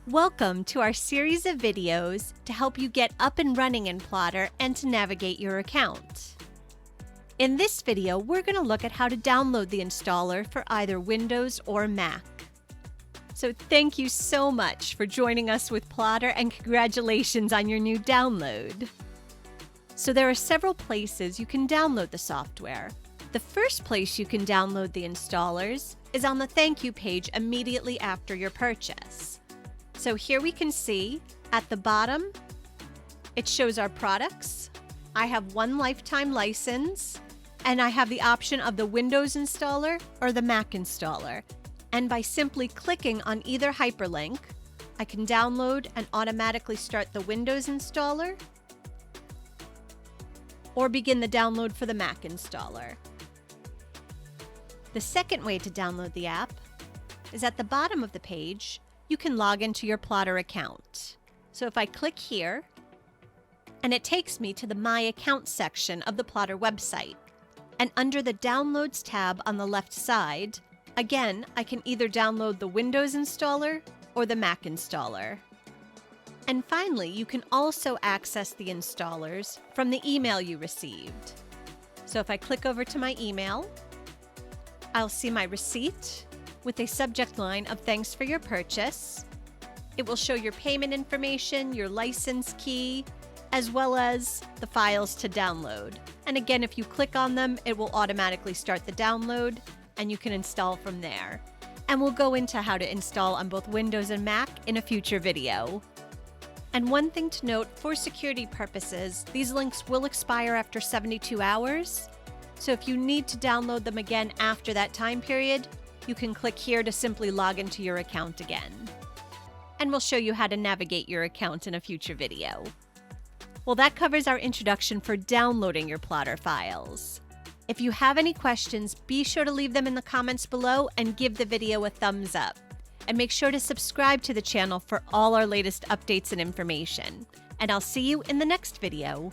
Welcome to our series of videos to help you get up and running in Plottr and to navigate your account. In this video, we're going to look at how to download the installer for either Windows or Mac. So thank you so much for joining us with Plottr and congratulations on your new download. So there are several places you can download the software. The first place you can download the installers is on the thank you page immediately after your purchase. So here we can see at the bottom, it shows our products. I have one lifetime license, and I have the option of the Windows installer or the Mac installer. And by simply clicking on either hyperlink, I can download and automatically start the Windows installer or begin the download for the Mac installer. The second way to download the app is at the bottom of the page. You can log into your Plottr account. So if I click here, and it takes me to the My Account section of the Plottr website. And under the Downloads tab on the left side, again, I can either download the Windows installer or the Mac installer. And finally, you can also access the installers from the email you received. So if I click over to my email, I'll see my receipt with a subject line of thanks for your purchase. It will show your payment information, your license key, as well as the files to download. And again, if you click on them, it will automatically start the download and you can install from there. And we'll go into how to install on both Windows and Mac in a future video. And one thing to note, for security purposes, these links will expire after 72 hours. So if you need to download them again after that time period, you can click here to simply log into your account again. And we'll show you how to navigate your account in a future video. Well, that covers our introduction for downloading your Plottr files. If you have any questions, be sure to leave them in the comments below and give the video a thumbs up. And make sure to subscribe to the channel for all our latest updates and information. And I'll see you in the next video.